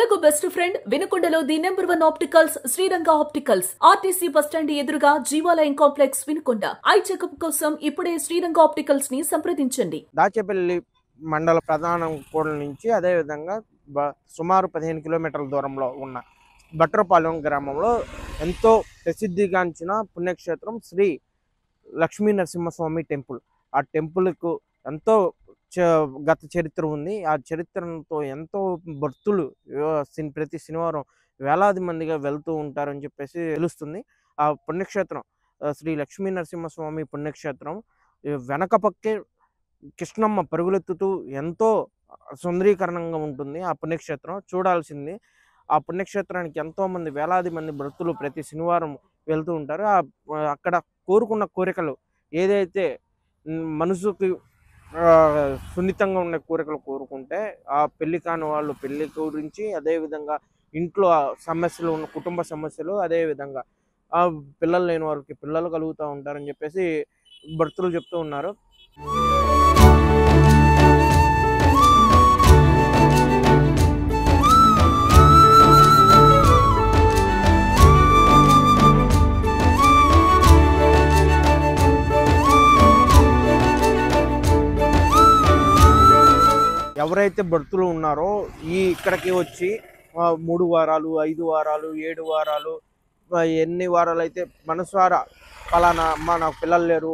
కలకు best friend వినుకొండలో the number 1 opticals Sriranga opticals RTC bus stand ఎదురుగా Jeevalayam complex Vinukonda. Eye checkup కోసం ఇప్పుడే శ్రీరంగ ఆప్టికల్స్ ని సంప్రదించండి. దాచేపల్లి మండల ప్రధాన కూడల నుంచి అదేవిధంగా సుమారు 15 కిలోమీటర్ల దూరంలో ఉన్న బట్రపాలెం గ్రామంలో ఎంతో ప్రసిద్ధిగాంచిన పుణ్యక్షేత్రం శ్రీ లక్ష్మీ నరసింహస్వామి టెంపుల్. ఆ టెంపుల్కు ఎంతో గత చరిత్ర ఉంది. ఆ చరిత్రతో ఎంతో భక్తులు ప్రతి శనివారం వేలాది మందిగా వెళ్తూ ఉంటారని చెప్పేసి తెలుస్తుంది. ఆ పుణ్యక్షేత్రం శ్రీ లక్ష్మీ నరసింహస్వామి పుణ్యక్షేత్రం వెనక పక్కే కృష్ణమ్మ పరుగులెత్తుతూ ఎంతో సుందరీకరణంగా ఉంటుంది. ఆ పుణ్యక్షేత్రం చూడాల్సింది. ఆ పుణ్యక్షేత్రానికి ఎంతోమంది వేలాది మంది భక్తులు ప్రతి శనివారం వెళ్తూ ఉంటారు. అక్కడ కోరుకున్న కోరికలు ఏదైతే మనసుకి సున్నితంగా ఉన్న కోరికలు కోరుకుంటే ఆ పెళ్లి కాని వాళ్ళు పెళ్లి గురించి, అదేవిధంగా ఇంట్లో సమస్యలు ఉన్న కుటుంబ సమస్యలు, అదేవిధంగా ఆ పిల్లలు లేని వారికి పిల్లలు కలుగుతూ ఉంటారని చెప్పేసి భక్తులు చెప్తూ ఉన్నారు. ఎవరైతే భక్తులు ఉన్నారో ఇక్కడికి వచ్చి 3 వారాలు 5 వారాలు 7 వారాలు ఎన్ని వారాలు అయితే మనసారా ఫలానా అమ్మ నాకు పిల్లలు లేరు,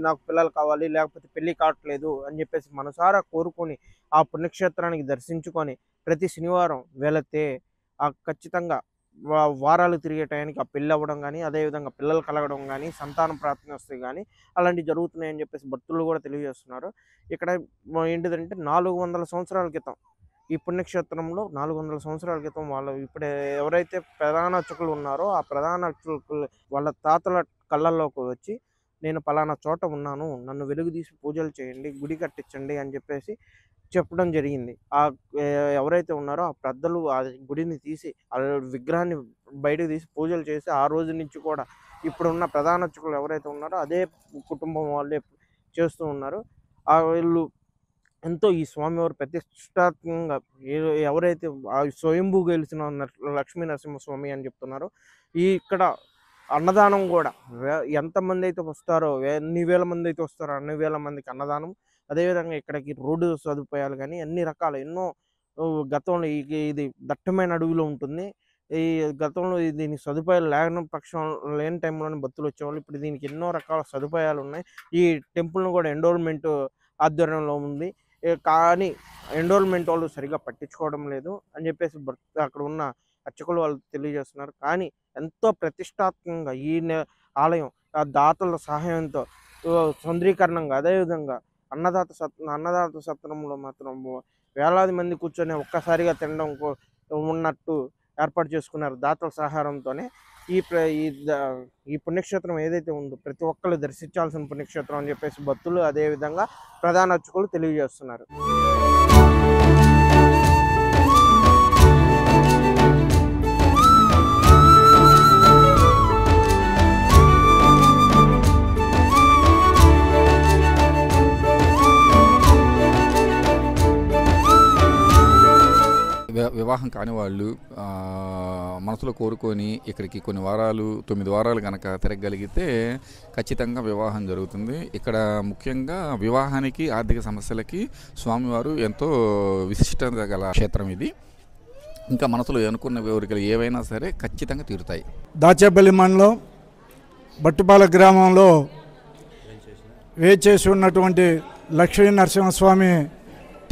నాకు పిల్లలు కావాలి, లేకపోతే పెళ్ళి కావట్లేదు అని చెప్పేసి మనసారా కోరుకొని ఆ పుణ్యక్షేత్రానికి దర్శించుకొని ప్రతి శనివారం వెళితే ఖచ్చితంగా వారాలు తిరిగే టైంకి ఆ పెళ్ళి అవ్వడం కానీ, అదేవిధంగా పిల్లలు కలగడం కానీ, సంతానం ప్రాప్తి వస్తే కానీ అలాంటివి జరుగుతున్నాయని చెప్పేసి భక్తులు కూడా తెలియజేస్తున్నారు. ఇక్కడ ఏంటిదంటే 400 సంవత్సరాల క్రితం ఈ పుణ్యక్షేత్రంలో 400 సంవత్సరాల క్రితం వాళ్ళు ఇప్పుడు ఎవరైతే ప్రధాన అర్చకులు ఉన్నారో ఆ ప్రధాన అర్చకులు వాళ్ళ తాతల కళ్ళల్లోకి వచ్చి నేను పలానా చోట ఉన్నాను, నన్ను వెలుగు తీసి పూజలు చేయండి, గుడి కట్టించండి అని చెప్పేసి చెప్పడం జరిగింది. ఎవరైతే ఉన్నారో ఆ పెద్దలు ఆ గుడిని తీసి ఆ విగ్రహాన్ని బయటకు తీసి పూజలు చేసి ఆ రోజు నుంచి కూడా ఇప్పుడున్న ప్రధాన అర్చకులు ఎవరైతే ఉన్నారో అదే కుటుంబం వాళ్ళే చేస్తూ ఉన్నారు. వీళ్ళు ఎంతో ఈ స్వామివారు ప్రతిష్టాత్మకంగా ఎవరైతే స్వయంభూ గెలిచిన లక్ష్మీ నరసింహస్వామి అని చెప్తున్నారో ఇక్కడ అన్నదానం కూడా ఎంతమంది అయితే వస్తారో, ఎన్ని వేల మంది అయితే వస్తారో అన్ని వేల మందికి అన్నదానం. అదేవిధంగా ఇక్కడికి రోడ్డు సదుపాయాలు కానీ అన్ని రకాల ఎన్నో గతంలో ఇది దట్టమైన అడవిలో ఉంటుంది. ఈ గతంలో దీనికి సదుపాయాలు లేని టైంలోనే భక్తులు వచ్చేవాళ్ళు. ఇప్పుడు దీనికి ఎన్నో రకాల సదుపాయాలు ఉన్నాయి. ఈ టెంపుల్ను కూడా ఎండోర్మెంట్ ఆధ్వర్యంలో ఉంది. కానీ ఎండోర్మెంట్ వాళ్ళు సరిగా పట్టించుకోవడం లేదు అని చెప్పేసి అక్కడ ఉన్న అర్చకులు వాళ్ళు తెలియజేస్తున్నారు. కానీ ఎంతో ప్రతిష్టాత్మకంగా ఈ ఆలయం ఆ దాతల సహాయంతో సుందరీకరణంగా, అదేవిధంగా అన్నదాత సత్రంలో మాత్రం వేలాది మంది కూర్చొని ఒక్కసారిగా తినడం ఉన్నట్టు ఏర్పాటు చేసుకున్నారు దాతల సహాయంతోనే. ఈ పుణ్యక్షేత్రం ఏదైతే ఉందో ప్రతి ఒక్కరు దర్శించాల్సిన పుణ్యక్షేత్రం అని చెప్పేసి భక్తులు అదేవిధంగా ప్రధాన అర్చకులు తెలియజేస్తున్నారు. వివాహం కాని వాళ్ళు మనసులో కోరుకొని ఇక్కడికి కొన్ని వారాలు 9 వారాలు కనుక తిరగగలిగితే ఖచ్చితంగా వివాహం జరుగుతుంది. ఇక్కడ ముఖ్యంగా వివాహానికి ఆర్థిక సమస్యలకి స్వామివారు ఎంతో విశిష్టత గల క్షేత్రం ఇది. ఇంకా మనసులో అనుకున్న కోరికలు ఏవైనా సరే ఖచ్చితంగా తీరుతాయి. దాచేపల్లి మండలం బట్టుపాల గ్రామంలో వేచేసి ఉన్నటువంటి లక్ష్మీ నరసింహస్వామి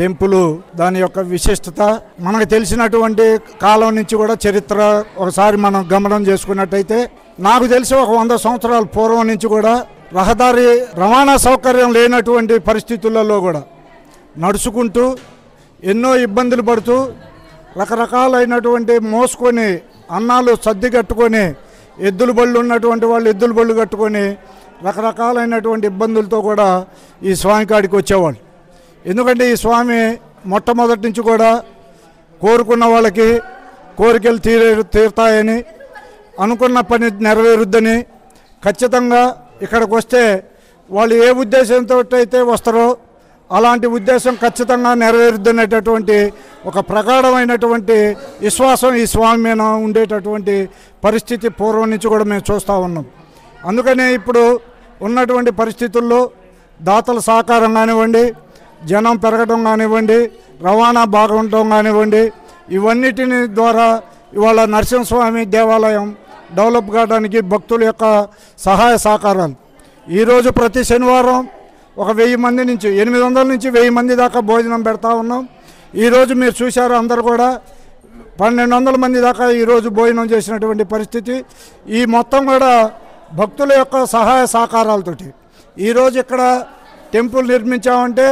టెంపుల్ దాని యొక్క విశిష్టత మనకు తెలిసినటువంటి కాలం నుంచి కూడా చరిత్ర ఒకసారి మనం గమనం చేసుకున్నట్టయితే నాకు తెలిసి ఒక 100 సంవత్సరాల పూర్వం నుంచి కూడా రవాణా సౌకర్యం లేనటువంటి పరిస్థితులలో కూడా నడుచుకుంటూ ఎన్నో ఇబ్బందులు పడుతూ రకరకాలైనటువంటి మోసుకొని అన్నాలు సర్ది కట్టుకొని ఎద్దుల బళ్ళు ఉన్నటువంటి వాళ్ళు ఎద్దుల బళ్ళు కట్టుకొని రకరకాలైనటువంటి ఇబ్బందులతో కూడా ఈ స్వామి కాడికి వచ్చేవాళ్ళు. ఎందుకంటే ఈ స్వామి మొట్టమొదటి నుంచి కూడా కోరుకున్న వాళ్ళకి కోరికలు తీరుతాయని, అనుకున్న పని నెరవేరుద్దని, ఖచ్చితంగా ఇక్కడికి వస్తే వాళ్ళు ఏ ఉద్దేశంతో అయితే వస్తారో అలాంటి ఉద్దేశం ఖచ్చితంగా నెరవేరుద్దనేటటువంటి ఒక ప్రగాఢమైనటువంటి విశ్వాసం ఈ స్వామి మీద ఉండేటటువంటి పరిస్థితి పూర్వం నుంచి కూడా మేము చూస్తూ ఉన్నాం. అందుకనే ఇప్పుడు ఉన్నటువంటి పరిస్థితుల్లో దాతల సహకారం కానివ్వండి, జనం పెరగడం కానివ్వండి, రవాణా బాగుండటం కానివ్వండి, ఇవన్నిటిని ద్వారా ఇవాళ నరసింహస్వామి దేవాలయం డెవలప్ కావడానికి భక్తుల యొక్క సహాయ సహకారాలు. ఈరోజు ప్రతి శనివారం ఒక 1000 మంది నుంచి 800 నుంచి 1000 మంది దాకా భోజనం పెడతా ఉన్నాం. ఈరోజు మీరు చూశారు, అందరు కూడా 1200 మంది దాకా ఈరోజు భోజనం చేసినటువంటి పరిస్థితి. ఈ మొత్తం కూడా భక్తుల యొక్క సహాయ సహకారాలతోటి ఈరోజు ఇక్కడ టెంపుల్ నిర్మించామంటే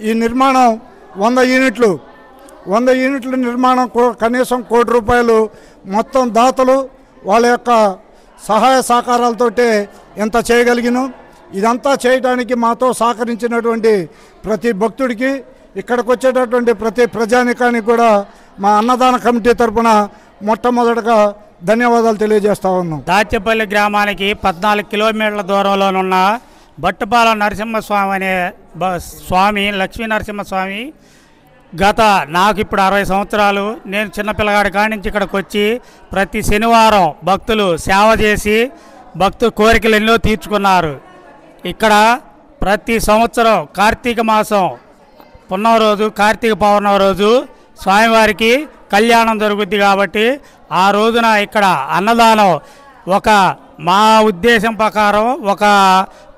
ఈ నిర్మాణం 100 యూనిట్ల నిర్మాణం కనీసం ₹1 కోటి మొత్తం దాతలు వాళ్ళ యొక్క సహాయ సహకారాలతోటే ఎంత చేయగలిగినాం. ఇదంతా చేయడానికి మాతో సహకరించినటువంటి ప్రతి భక్తుడికి, ఇక్కడికి వచ్చేటటువంటి ప్రతి ప్రజానికానికి కూడా మా అన్నదాన కమిటీ తరఫున మొట్టమొదటగా ధన్యవాదాలు తెలియజేస్తా ఉన్నాం. దాచేపల్లి గ్రామానికి 14 కిలోమీటర్ల దూరంలోనున్న బట్టుపాలెం నరసింహస్వామి అనే స్వామి, లక్ష్మీ నరసింహస్వామి, నాకు ఇప్పుడు 60 సంవత్సరాలు. నేను చిన్నపిల్లగాడి కాడి నుంచి ఇక్కడికి వచ్చి ప్రతి శనివారం భక్తులు సేవ చేసి కోరికలు ఎన్నో తీర్చుకున్నారు. ఇక్కడ ప్రతి సంవత్సరం కార్తీక మాసం పున్నమ రోజు, కార్తీక పౌర్ణమి రోజు స్వామివారికి కళ్యాణం జరుగుద్ది. కాబట్టి ఆ రోజున ఇక్కడ అన్నదానం మా ఉద్దేశం ప్రకారం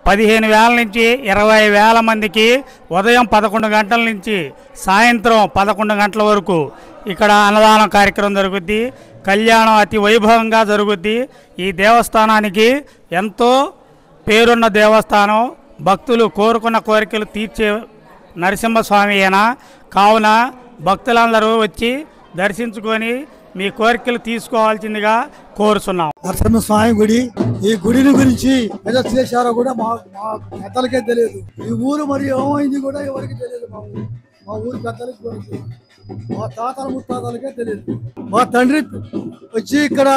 15,000 నుంచి 20,000 మందికి ఉదయం 11 గంటల నుంచి సాయంత్రం 11 గంటల వరకు ఇక్కడ అన్నదానం కార్యక్రమం జరుగుద్ది. కళ్యాణం అతి వైభవంగా జరుగుద్ది. ఈ దేవస్థానానికి ఎంతో పేరున్న దేవస్థానం. భక్తులు కోరుకున్న కోరికలు తీర్చే నరసింహస్వామి అయినా కావున భక్తులందరూ వచ్చి దర్శించుకొని మీ కోరికలు తీసుకోవాల్సిందిగా కోరుతున్నాం. నరసింహస్వామి గుడి, ఈ గుడిని గురించి ఎలా చేశారో కూడా మా పెద్దలకే తెలియదు. ఈ ఊరు మరి ఏమైంది కూడా ఎవరికి తెలియదు. మా ఊరు పెద్దలకి కూడా తెలియదు. మా తాతల ముత్తాతలకే తెలియదు. మా తండ్రి వచ్చి ఇక్కడ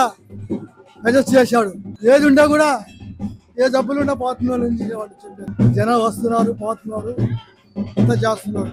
మెజెస్ చేశాడు. ఏది ఉండా కూడా, ఏ జబ్బులు ఉన్నా పోతున్నారు. జనం వస్తున్నారు, పోతున్నారు, అంతా చేస్తున్నారు.